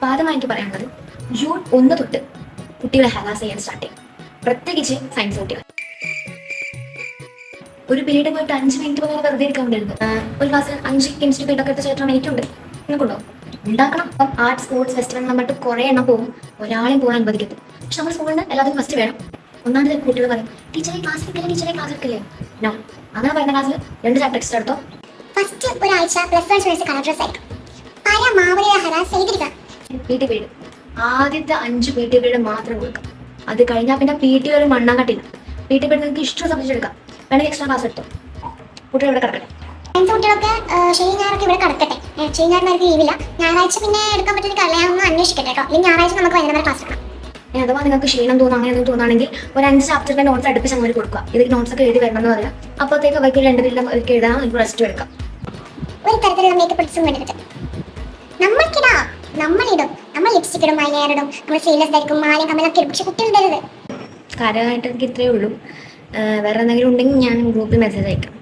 അപ്പോൾ ആദ്യമായി എനിക്ക് പറയാനുള്ളത് ജൂൺ 1 തൊട്ട് കുട്ടികളെ ഹരാസ് ചെയ്യാൻ സ്റ്റാർട്ട് ചെയ്യും. പ്രത്യേകിച്ച് സയൻസ് കുട്ടികൾ. ഒരു പീരീഡ് പോയിട്ട് 5 മിനിറ്റ് പോലെ വെറുതെ ഇരിക്കാൻ ഉണ്ടായിരുന്നു. ഒരു ക്ലാസ്സിൽ 5 കെമിസ്ട്രി പീരീഡ് ഒക്കെ എടുത്ത ചേട്ടൻ എനിക്കുണ്ട്. നിങ്ങൾക്കുണ്ടോ? ഉണ്ടാക്കണം. അപ്പം ആർട്സ് സ്പോർട്സ് ഫെസ്റ്റിവൽ നമ്മളിട്ട് കുറേ എണ്ണം പോകും. ഒരാളെയും പോകാൻ അനുവദിക്കരുത്. പക്ഷെ നമ്മുടെ സ്കൂളിന് എല്ലാത്തിനും ഫസ്റ്റ് വേണം. ഒന്നാമത് കുട്ടികൾ പറയും ടീച്ചറെ ക്ലാസ് എടുക്കല്ലേ. നോ, അങ്ങനെ പറയുന്ന ക്ലാസ്സിൽ 2 ചാപ്റ്റർ എക്സ്ട്രാ എടുത്തോ. ഫസ്റ്റ് ഒരാഴ്ച പ്ലസ് 1 സ്റ്റുഡൻസ് കളർ ഡ്രസ് ആയിരിക്കും. പല മാവലിയെ ഹരാസ് ചെയ്തിരിക്കണം. PT പീരീഡ് ആദ്യത്തെ 5 PT പീരീഡ് മാത്രം കൊടുക്കാം. അത് കഴിഞ്ഞാൽ പിന്നെ PT ഒരു മണ്ണാൻ കട്ടില്ല. PT പീരീഡ് നിങ്ങൾക്ക് ഇഷ്ടം സബ്ജക്റ്റ് എടുക്കാം. വേണമെങ്കിൽ എക്സ്ട്രാ ക്ലാസ് എടുത്തോ. കുട്ടികൾ ഇവിടെ കിടക്കട്ടെ. സയൻസ് കുട്ടികളൊക്കെ ശനി ഞായറൊക്കെ ഇവിടെ കിടക്കട്ടെ. ശനി ഞായറിനാർക്ക് ലീവില്ല. ഞായറാഴ്ച പിന്നെ എടുക്കാൻ പറ്റുന്ന കളയാമെന്ന് അന്വേഷിക്കട്ടെ കേട്ടോ. അല്ലെങ്കിൽ ഞായറാഴ്ച നമുക്ക് വൈകുന്നേരം ക്ലാസ് എടുക്കാം. അഥവാ നിങ്ങൾക്ക് ക്ഷീണം തോന്നുന്നു അങ്ങനെ എന്തെങ്കിലും തോന്നുകയാണെങ്കിൽ ഒരു 5 ചാപ്റ്ററിന്റെ നോട്ട്സ് അടുപ്പിച്ച് അങ്ങനെ കൊടുക്കുക. ഇത് നോട്ട്സ് ഒക്കെ എഴുതി വരണമെന്ന് പറയാം. അപ്പോഴത്തേക്ക് അവർക്ക് 2 പീരീഡ് അവർക്ക് എഴുതാൻ ഒരു റെസ്റ്റ് എടുക്കാം. ഒരു തരത്തിലുള്ള മേക്കപ്പ് എടുത്തും വേണ്ടിയിട്ട് നമ്മളിടും. നമ്മൾ ലിപ്സ്റ്റിക് ഇടും, ഐലൈനർ ഇടും, നമ്മൾ സീരിയസ് ആയിരിക്കും, മാലയും കമ്മലൊക്കെ ഇടും. പക്ഷെ കുട്ടികളുടേത് കാര്യമായിട്ട് എനിക്ക് ഇത്രയേ ഉള്ളൂ. വേറെ എന്തെങ്കിലും ഉണ്ടെങ്കിൽ ഞാൻ ഗ്രൂപ്പിൽ മെസ്സേജ് അയക്കാം.